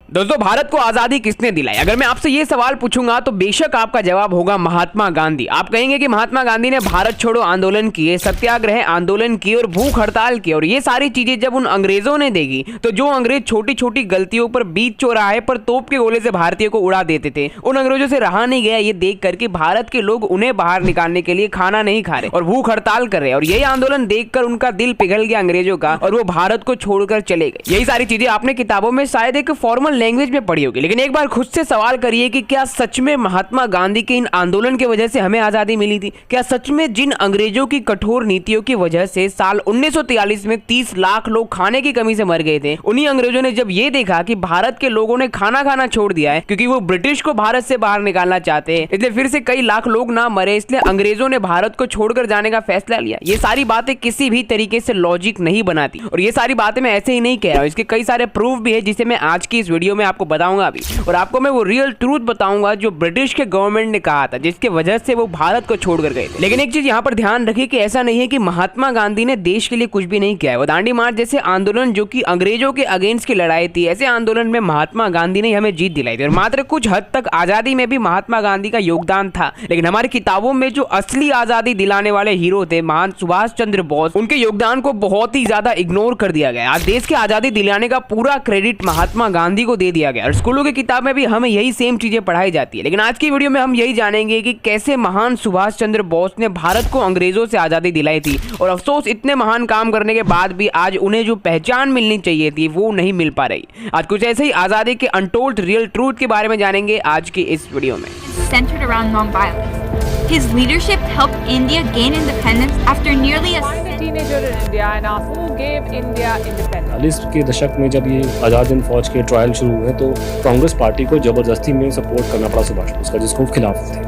दोस्तों, भारत को आजादी किसने दिलाई? अगर मैं आपसे ये सवाल पूछूंगा तो बेशक आपका जवाब होगा महात्मा गांधी। आप कहेंगे कि महात्मा गांधी ने भारत छोड़ो आंदोलन किए, सत्याग्रह आंदोलन किए और भूख हड़ताल की, और ये सारी चीजें जब उन अंग्रेजों ने देखी तो जो अंग्रेज छोटी छोटी गलतियों पर बीच चौराहे पर तोप के गोले से भारतीयों को उड़ा देते थे, उन अंग्रेजों से रहा नहीं गया ये देख करके भारत के लोग उन्हें बाहर निकालने के लिए खाना नहीं खा रहे और भूख हड़ताल कर रहे, और यही आंदोलन देखकर उनका दिल पिघल गया अंग्रेजों का और वो भारत को छोड़कर चले गए। यही सारी चीजें आपने किताबों में शायद एक फॉर्मल लैंग्वेज में पढ़ी होगी, लेकिन एक बार खुद से सवाल करिए कि क्या सच में महात्मा गांधी के इन आंदोलन की वजह से हमें आजादी मिली थी? क्या सच में जिन अंग्रेजों की कठोर नीतियों की वजह से साल 1943 में 30 लाख लोग खाने की कमी से मर गए थे, उन्हीं अंग्रेजों ने जब ये देखा कि भारत के लोगों ने खाना खाना छोड़ दिया है क्योंकि वो ब्रिटिश को भारत से बाहर निकालना चाहते हैं, इसलिए फिर से कई लाख लोग ना मरे, इसलिए अंग्रेजों ने भारत को छोड़कर जाने का फैसला लिया। ये सारी बातें किसी भी तरीके से लॉजिक नहीं बनाती, और ये सारी बातें मैं ऐसे ही नहीं कह रहा हूँ, इसके कई सारे प्रूफ भी है जिसे मैं आज की इस वीडियो में आपको बताऊंगा अभी, और आपको मैं वो रियल ट्रूथ बताऊंगा जो ब्रिटिश के गवर्नमेंट ने कहा था, जिसके वजह से वो भारत को छोड़कर गए। लेकिन एक चीज यहाँ पर ध्यान रखिए कि ऐसा नहीं है कि महात्मा गांधी ने देश के लिए कुछ भी नहीं किया है। वो दांडी मार्च जैसे आंदोलन जो कि अंग्रेजों के अगेंस्ट की लड़ाई थी, ऐसे आंदोलन में महात्मा गांधी ने हमें जीत दिलाई थी, और मात्र कुछ हद तक आजादी में भी महात्मा गांधी का योगदान था। लेकिन हमारी किताबों में जो असली आजादी दिलाने वाले हीरो थे महान सुभाष चंद्र बोस, उनके योगदान को बहुत ही ज्यादा इग्नोर कर दिया गया। आज देश की आजादी दिलाने का पूरा क्रेडिट महात्मा गांधी को दे दिया गया, और स्कूलों की किताब में भी हमें यही सेम चीजें पढ़ाई जाती है। लेकिन आज की वीडियो में हम यही जानेंगे कि कैसे महान सुभाष चंद्र बोस ने भारत को अंग्रेजों से आजादी दिलाई थी, और अफसोस इतने महान काम करने के बाद भी आज उन्हें जो पहचान मिलनी चाहिए थी वो नहीं मिल पा रही। आज कुछ ऐसे ही आजादी के अनटोल्ड रियल ट्रूथ के बारे में जानेंगे आज की इस वीडियो में। Centered around non-violence. His leadership helped India gain independence after nearly a teenager in India and asked who gave India independence. 40 के दशक में जब ये आज़ाद हिंद फौज के ट्रायल शुरू हुए तो कांग्रेस पार्टी को जबरदस्ती में सपोर्ट करना पड़ा सुभाष बोस का, जिसको खिलाफ थे।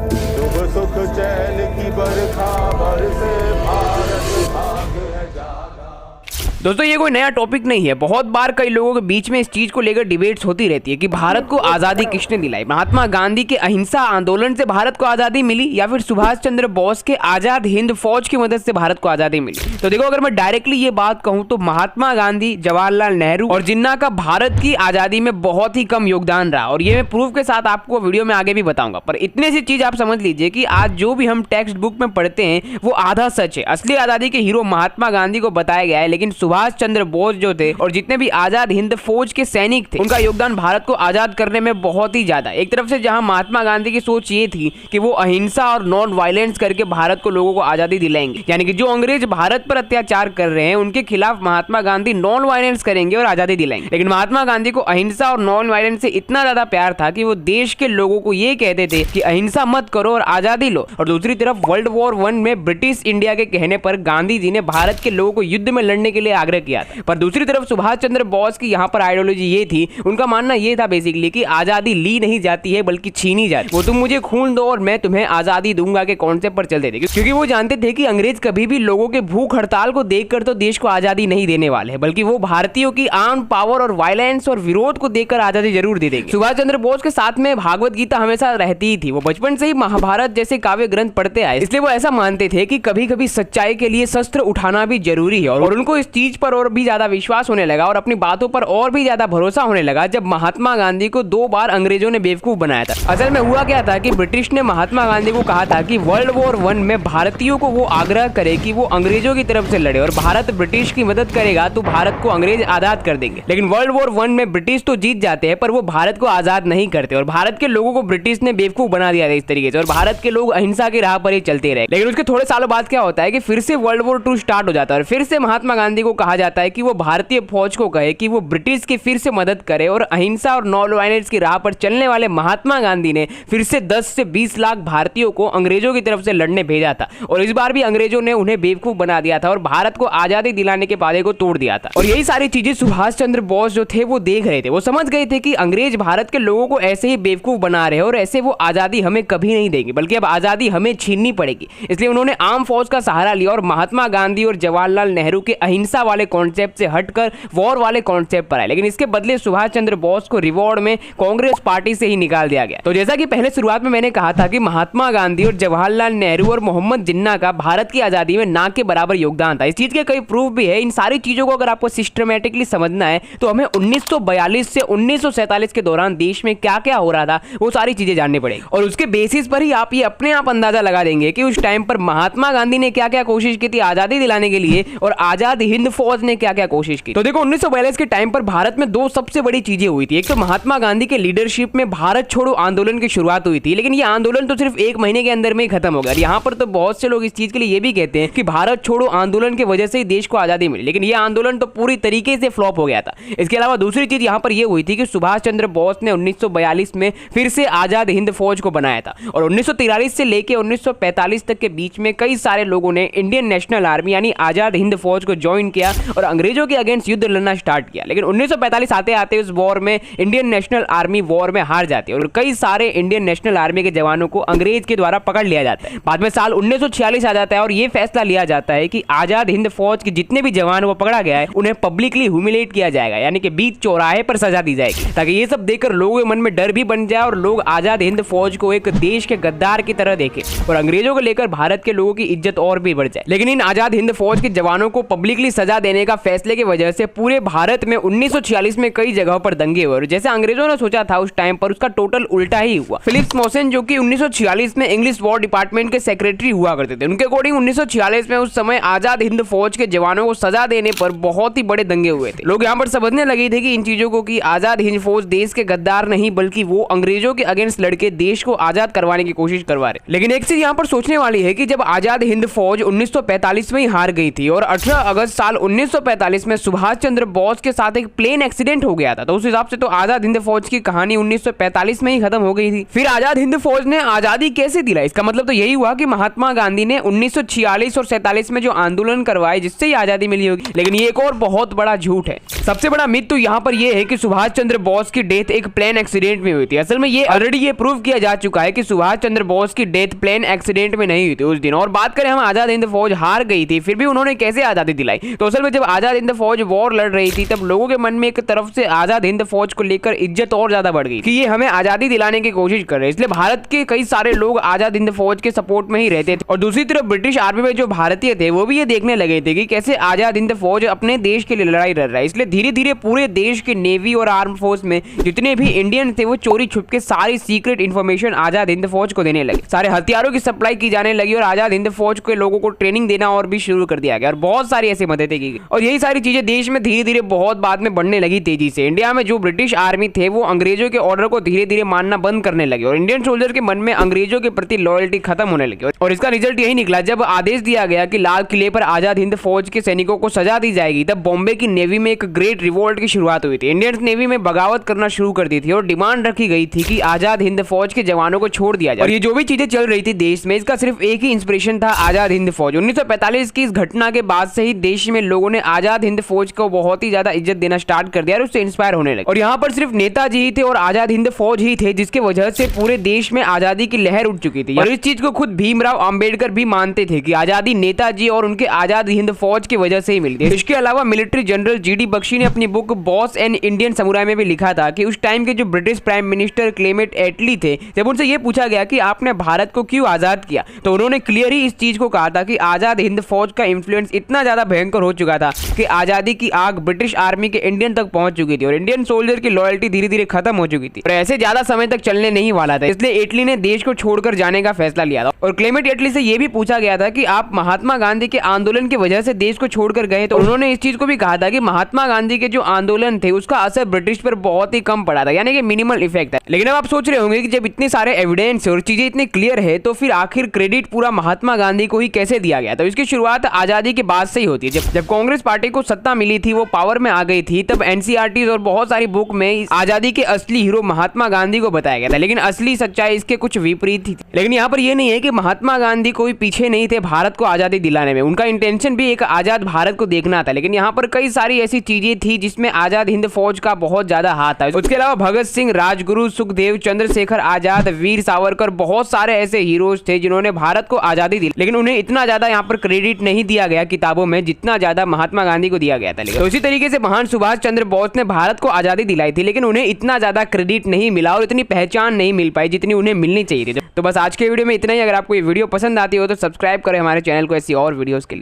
दोस्तों, ये कोई नया टॉपिक नहीं है। बहुत बार कई लोगों के बीच में इस चीज को लेकर डिबेट्स होती रहती है कि भारत को आजादी किसने दिलाई, महात्मा गांधी के अहिंसा आंदोलन से भारत को आजादी मिली या फिर सुभाष चंद्र बोस के आजाद हिंद फौज की मदद से भारत को आजादी मिली। तो देखो, अगर मैं डायरेक्टली ये बात कहूं तो महात्मा गांधी, जवाहरलाल नेहरू और जिन्ना का भारत की आजादी में बहुत ही कम योगदान रहा, और ये मैं प्रूफ के साथ आपको वीडियो में आगे भी बताऊंगा। पर इतने सी चीज आप समझ लीजिए कि आज जो भी हम टेक्स्ट बुक में पढ़ते हैं वो आधा सच है। असली आजादी के हीरो महात्मा गांधी को बताया गया है, लेकिन सुभाष चंद्र बोस जो थे और जितने भी आजाद हिंद फौज के सैनिक थे, उनका योगदान भारत को आजाद करने में बहुत ही ज्यादा। एक तरफ से जहां महात्मा गांधी की सोच ये थी कि वो अहिंसा और नॉन वायलेंस करके भारत को, लोगों को आजादी दिलाएंगे, यानी कि जो अंग्रेज भारत पर अत्याचार कर रहे हैं उनके खिलाफ महात्मा गांधी नॉन वायलेंस करेंगे और आजादी दिलाएंगे। लेकिन महात्मा गांधी को अहिंसा और नॉन वायलेंस से इतना ज्यादा प्यार था कि वो देश के लोगों को ये कहते थे कि अहिंसा मत करो और आजादी लो, और दूसरी तरफ वर्ल्ड वॉर 1 में ब्रिटिश इंडिया के कहने पर गांधी जी ने भारत के लोगों को युद्ध में लड़ने के लिए आग्रह किया था। पर दूसरी तरफ सुभाष चंद्र बोस की यहाँ पर आइडियोलॉजी ये थी, उनका मानना ये था बेसिकली कि आजादी ली नहीं जाती है बल्कि छीनी जाती है। वो तुम मुझे खून दो और मैं तुम्हें आजादी दूंगा के कॉन्सेप्ट पर चलते थे, क्योंकि वो जानते थे कि अंग्रेज कभी भी लोगों के भूख हड़ताल को देखकर तो देश को आजादी नहीं देने वाले हैं, बल्कि वो भारतीयों की आर्म पावर और वायलेंस और विरोध को देखकर आजादी जरूर दे देंगे। सुभाष चंद्र बोस के साथ में भागवत गीता हमेशा रहती ही थी। वो बचपन से ही महाभारत जैसे काव्य ग्रंथ पढ़ते आए, इसलिए वो ऐसा मानते थे कि कभी कभी सच्चाई के लिए शस्त्र उठाना भी जरूरी है, और उनको इस चीज पर और भी ज्यादा विश्वास होने लगा और अपनी बातों पर और भी ज्यादा भरोसा होने लगा जब महात्मा गांधी को 2 बार अंग्रेजों ने बेवकूफ बनाया था। असल में हुआ क्या था कि ब्रिटिश ने महात्मा गांधी को कहा था कि वर्ल्ड वॉर 1 में भारतीयों को वो आग्रह करे कि वो अंग्रेजों की तरफ से लड़े, और भारत ब्रिटिश की मदद करेगा तो भारत को अंग्रेज आजाद कर देंगे। लेकिन वर्ल्ड वॉर 1 में ब्रिटिश तो जीत जाते हैं पर वो भारत को आजाद नहीं करते, और भारत के लोगों को ब्रिटिश ने बेवकूफ बना दिया था इस तरीके से, और भारत के लोग अहिंसा की राह पर ही चलते रहे। लेकिन उसके थोड़े सालों बाद क्या होता है कि फिर से वर्ल्ड वॉर 2 स्टार्ट हो जाता है, और फिर से महात्मा गांधी को कहा जाता है कि वो भारतीय फौज को कहे कि वो ब्रिटिश की फिर से मदद करे, और अहिंसा और नॉन वायलेंस की राह पर चलने वाले महात्मा गांधी ने फिर से 10 से 20 लाख भारतीयों को अंग्रेजों की तरफ से लड़ने भेजा था, और इस बार भी अंग्रेजों ने उन्हें बेवकूफ बना दिया था और भारत को आजादी दिलाने के वादे को तोड़ दिया था। और यही सारी चीजें सुभाष चंद्र बोस जो थे वो देख रहे थे। वो समझ गए थे कि अंग्रेज भारत के लोगों को ऐसे ही बेवकूफ बना रहे हैं और ऐसे वो आजादी हमें कभी नहीं देंगे, बल्कि अब आजादी हमें छीननी पड़ेगी। इसलिए उन्होंने आर्म फोर्स का सहारा लिया और महात्मा गांधी और जवाहरलाल नेहरू के अहिंसा वाले कॉन्सेप्ट से हटकर वॉर वाले कॉन्सेप्ट पर आए, लेकिन इसके बदले सुभाष चंद्र बोस को रिवॉर्ड में कांग्रेस पार्टी से ही निकाल दिया गया। तो जैसा कि पहले शुरुआत में मैंने कहा था कि महात्मा गांधी और जवाहरलाल नेहरू और मोहम्मद जिन्ना का भारत की आजादी में ना के बराबर योगदान था। इस चीज के कई प्रूफ भी है। इन सारी चीजों को अगर आपको सिस्टमैटिकली समझना है तो हमें 1942 से 1947 के दौरान देश में क्या क्या हो रहा था वो सारी चीजें जाननी पड़ेगी, और उसके बेसिस पर ही आप ये अपने आप अंदाजा लगा देंगे कि उस टाइम पर महात्मा गांधी ने क्या क्या कोशिश की थी आजादी दिलाने के लिए और आजाद हिंद फौज ने क्या क्या कोशिश की। तो देखो 1942 के टाइम पर भारत में दो सबसे बड़ी चीजें हुई थी। एक तो महात्मा गांधी के लीडरशिप में भारत छोड़ो आंदोलन की शुरुआत हुई थी, लेकिन ये आंदोलन तो सिर्फ एक महीने के अंदर में ही खत्म हो गया। यहाँ पर तो बहुत से लोग इस चीज के लिए ये भी कहते हैं कि भारत छोड़ो आंदोलन की वजह से ही देश को आजादी मिली, लेकिन ये आंदोलन तो पूरी तरीके से फ्लॉप हो गया था। इसके अलावा दूसरी चीज यहाँ पर यह हुई थी कि सुभाष चंद्र बोस ने 1942 में फिर से आजाद हिंद फौज को बनाया था, और 1943 से लेकर 1945 तक के बीच में कई सारे लोगों ने इंडियन नेशनल आर्मी यानी आजाद हिंद फौज को ज्वाइन किया और अंग्रेजों के अगेंस्ट युद्ध लड़ना स्टार्ट किया। लेकिन 1945 आते आते उस वॉर में इंडियन नेशनल आर्मी वॉर में हार जाती है और कई सारे इंडियन नेशनल आर्मी के जवानों को अंग्रेज के द्वारा पकड़ लिया जाता है। बाद में साल 1946 आ जाता है और यह फैसला लिया जाता है कि आजाद हिंद फौज के जितने भी जवान वो पकड़ा गया है उन्हें पब्लिकली ह्यूमिलेट किया जाएगा, यानी कि बीच चौराहे पर सजा दी जाएगी, ताकि ये सब देखकर लोगों के मन में डर भी बन जाए और लोग आजाद हिंद फौज को एक देश के गद्दार की तरह देखें और अंग्रेजों को लेकर भारत के लोगों की इज्जत और भी बढ़ जाए। लेकिन इन आजाद हिंद फौज के जवानों को पब्लिकली सजा देने का फैसले की वजह से पूरे भारत में 1946 में कई जगहों पर दंगे हुए और जैसे अंग्रेजों ने सोचा था उस टाइम पर उसका टोटल उल्टा ही हुआ। फिलिप्स मॉसन जो कि 1946 में इंग्लिश वॉर डिपार्टमेंट के सेक्रेटरी हुआ करते थे, उनके अकॉर्डिंग 1946 में उस समय आजाद हिंद फौज के जवानों को सजा देने पर बहुत ही बड़े दंगे हुए थे। लोग यहाँ पर समझने लगे थे कि इन चीजों को कि आजाद हिंद फौज देश के गद्दार नहीं बल्कि वो अंग्रेजों के अगेंस्ट लड़के देश को आजाद करवाने की कोशिश करवा रहे। लेकिन एक चीज यहाँ पर सोचने वाली है कि जब आजाद हिंद फौज 1945 में ही हार गई थी और 18 अगस्त साल 1945 में सुभाष चंद्र बोस के साथ एक प्लेन एक्सीडेंट हो गया था, तो उस हिसाब से तो आजाद हिंद फौज की कहानी 1945 में ही खत्म हो गई थी। फिर आजाद हिंद फौज ने आजादी कैसे दिलाई? इसका मतलब तो यही हुआ कि महात्मा गांधी ने 1946 और 47 में जो आंदोलन करवाए जिससे ही आजादी मिली होगी। लेकिन ये एक और बहुत बड़ा झूठ है। सबसे बड़ा मिथ तो यहाँ पर यह है कि सुभाष चंद्र बोस की डेथ एक प्लेन एक्सीडेंट में हुई थी। असल में ये ऑलरेडी ये प्रूव किया जा चुका है कि सुभाष चंद्र बोस की डेथ प्लेन एक्सीडेंट में नहीं हुई थी उस दिन। और बात करें हम आजाद हिंद फौज हार गई थी फिर भी उन्होंने कैसे आजादी दिलाई, तो असल में जब आजाद हिंद फौज वॉर लड़ रही थी तब लोगों के मन में एक तरफ से आजाद हिंद फौज को लेकर इज्जत और ज्यादा बढ़ गई कि ये हमें आजादी दिलाने की कोशिश कर रहे हैं, इसलिए भारत के कई सारे लोग आजाद हिंद फौज के सपोर्ट में ही रहते थे। और दूसरी तरफ ब्रिटिश आर्मी में जो भारतीय थे वो भी ये देखने लगे थे कि कैसे आजाद हिंद फौज अपने देश के लिए लड़ाई लड़ रहा है, इसलिए धीरे धीरे पूरे देश के नेवी और आर्म फोर्स में जितने भी इंडियन थे वो चोरी छुप के सारी सीक्रेट इंफॉर्मेशन आजाद हिंद फौज को देने लगे। सारे हथियारों की सप्लाई की जाने लगी और आजाद हिंद फौज के लोगों को ट्रेनिंग देना और भी शुरू कर दिया गया और बहुत सारी ऐसी मददें की गई। और यही सारी चीजें देश में धीरे धीरे बहुत बाद में बढ़ने लगी तेजी से। इंडिया में जो ब्रिटिश आर्मी थे वो अंग्रेजों के ऑर्डर को धीरे धीरे मानना बंद करने लगे और इंडियन सोल्जर के मन में अंग्रेजों के प्रति लॉयल्टी खत्म होने लगी। और इसका रिजल्ट यही निकला, जब आदेश दिया गया कि लाल किले पर आजाद हिंद फौज के सैनिकों को सजा दी जाएगी तब बॉम्बे की नेवी में एक ग्रेट रिवोल्ट की शुरुआत हुई थी। इंडियन नेवी में बगावत करना शुरू कर दी थी और डिमांड रखी गई थी कि आजाद हिंद फौज के जवानों को छोड़ दिया जाए। और ये जो भी चीजें चल रही थी देश में इसका सिर्फ एक ही इंस्पिरेशन था, आजाद हिंद फौज। 1945 की इस घटना के बाद से ही देश में लोगों ने आजाद हिंद फौज को बहुत ही ज्यादा इज्जत देना स्टार्ट कर दिया और उससे इंस्पायर होने लगे। और यहाँ पर सिर्फ नेताजी ही थे और आजाद हिंद फौज ही थे जिसके वजह से पूरे देश में आजादी की लहर उठ चुकी थी। और इस चीज को खुद भीमराव अंबेडकर भी मानते थे कि आजादी नेताजी और उनके आजाद हिंद फौज की वजह से ही मिली थी। इसके अलावा मिलिट्री जनरल जीडी बख्शी ने अपनी book boss and Indian samurai में भी लिखा था कि उस टाइम के जो ब्रिटिश प्राइम मिनिस्टर क्लेमेंट एटली थे, जब उनसे यह पूछा गया कि आपने भारत को क्यों आजाद किया, तो उन्होंने क्लियर ही इस चीज को कहा था कि आजाद हिंद फौज का इंफ्लुएंस इतना ज्यादा भयंकर हो चुका था कि आजादी की आग ब्रिटिश आर्मी के इंडियन तक पहुंच चुकी थी और इंडियन सोल्जर की लॉयल्टी धीरे धीरे खत्म हो चुकी थी और ऐसे ज्यादा समय तक चलने नहीं वाला था। इसलिए एटली ने देश को छोड़कर जाने का फैसला लिया था। और क्लेमेंट एटली से यह भी पूछा गया था कि आप महात्मा गांधी के आंदोलन की वजह से देश को छोड़कर गए, तो उन्होंने इस चीज को भी कहा था कि महात्मा गांधी के जो आंदोलन थे उसका असर ब्रिटिश पर बहुत ही कम पड़ा था, यानी कि मिनिमल इफेक्ट है। लेकिन अब आप सोच रहे होंगे कि जब इतने सारे एविडेंस और चीजें इतनी क्लियर है तो फिर आखिर क्रेडिट पूरा महात्मा गांधी को ही कैसे दिया गया? तो इसकी शुरुआत आजादी के बाद से ही होती है। जब कांग्रेस पार्टी को सत्ता मिली थी, वो पावर में आ गई थी, तब एनसीईआरटी और बहुत सारी बुक में आजादी के असली हीरो महात्मा गांधी को बताया गया था, लेकिन असली सच्चाई इसके कुछ विपरीत थी। लेकिन यहाँ पर यह नहीं है कि महात्मा गांधी कोई पीछे नहीं थे भारत को आजादी दिलाने में, उनका इंटेंशन भी एक आजाद भारत को देखना था। लेकिन यहाँ पर कई सारी ऐसी चीजें थी जिसमें आजाद हिंद फौज का बहुत ज्यादा हाथ था। उसके अलावा भगत सिंह, राजगुरु, सुखदेव, चंद्रशेखर आजाद, वीर सावरकर, बहुत सारे ऐसे हीरोज थे जिन्होंने भारत को आजादी दी, लेकिन उन्हें इतना ज्यादा यहाँ पर क्रेडिट नहीं दिया गया किताबों में जितना ज्यादा ज्यादा महात्मा गांधी को दिया गया था। लेकिन तो इसी तरीके से महान सुभाष चंद्र बोस ने भारत को आजादी दिलाई थी, लेकिन उन्हें इतना ज्यादा क्रेडिट नहीं मिला और इतनी पहचान नहीं मिल पाई जितनी उन्हें मिलनी चाहिए थी। तो बस आज के वीडियो में इतना ही। अगर आपको ये वीडियो पसंद आती हो तो सब्सक्राइब करें हमारे चैनल को ऐसी और वीडियोस के लिए।